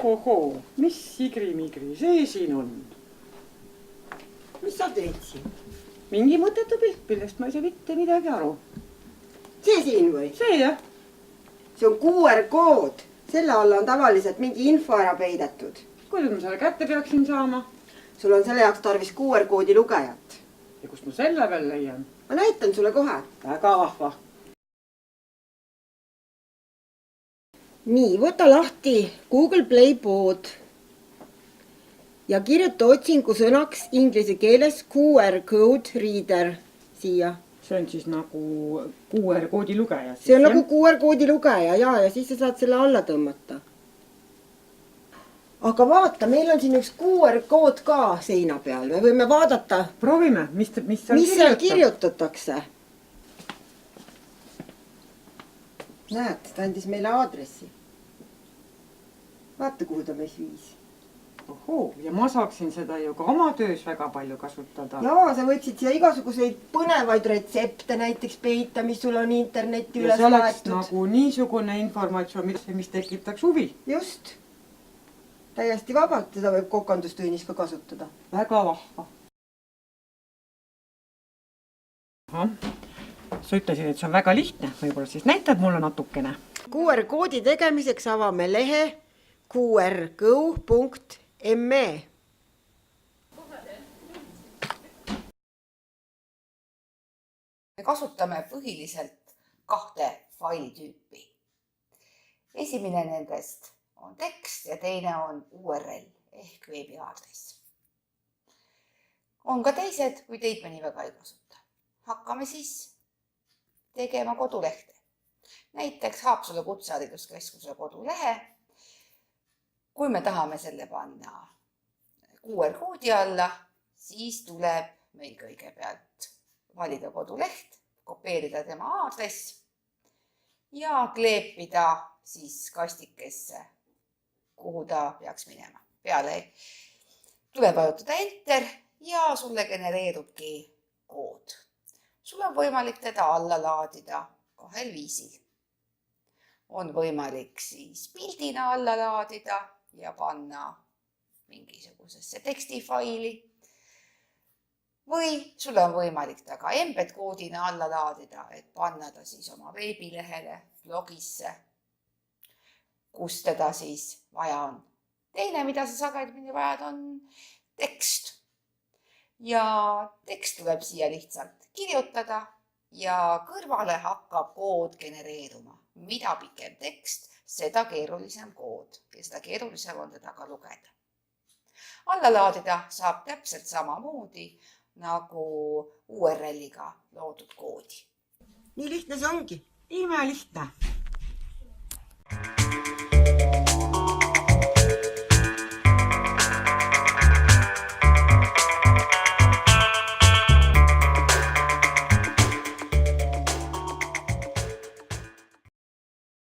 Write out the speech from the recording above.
Ohohoo, mis sigri-migri see siin on? Mis sa teed siin? Mingi mõttetu pilt, millest ma ei saa mitte midagi aru. See siin või? See jah. See on QR-kood. Selle alla on tavaliselt mingi info ära peidetud. Kuidas ma selle kätte peaksin saama? Sul on selle jaoks tarvis QR-koodi lugejat. Ja kust ma selle veel leian? Ma näitan sulle kohe. Väga vahva. Nii, võta lahti Google Play pood ja kirjuta otsingu sõnaks inglise keeles QR-code reader siia. See on siis nagu QR-koodi lugeja. See on nagu QR-koodi lugeja ja siis sa saad selle alla tõmmata. Aga vaata, meil on siin üks QR-kood ka seina peal. Me võime vaadata. Proovime, mis seal kirjutatakse. Näed, ta andis meile aadressi. Vaata, kuhu ta meis viis. Ohoo, ja ma saaksin seda ju ka oma töös väga palju kasutada. Jaa, sa võtsid siia igasuguseid põnevaid retsepte näiteks peita, mis sul on internetti üles laetud. Ja see oleks laetud. nagu niisugune informatsioon, mis tekitaks huvi. Just. Täiesti vabalt, seda võib kokandustunnis ka kasutada. Väga vahva. Sa ütlesid, et see on väga lihtne. Võib-olla siis näitad mulle natukene. QR-koodi tegemiseks avame lehe qrgo.me. Me kasutame põhiliselt 2 failitüüpi. Esimene nendest on tekst ja teine on URL ehk veebiaadress. On ka teised, kui teid me nii väga ei kasuta. Hakkame siis tegema kodulehte. Näiteks Haapsalu Kutsehariduskeskuse kodulehe. Kui me tahame selle panna QR-koodi alla, siis tuleb meil kõigepealt valida koduleht, kopeerida tema aadress ja kleepida siis kastikesse, kuhu ta peaks minema. Peale tuleb vajutada Enter ja sulle genereerubki kood. Sul on võimalik teda alla laadida 2 viisil. On võimalik siis pildina alla laadida ja panna mingisugusesse tekstifaili. Või sulle on võimalik ta ka embed-koodina alla laadida, et panna ta siis oma veebilehele, blogisse, kus teda siis vaja on. Teine, mida sa sagedamini vajad, on tekst. Ja tekst tuleb siia lihtsalt kirjutada ja kõrvale hakkab kood genereeruma. Mida pikem tekst, seda keerulisem kood ja seda keerulisem on teda ka lugeda. Alla laadida saab täpselt samamoodi nagu URL-iga loodud koodi. Nii lihtne see ongi. Imelihtne.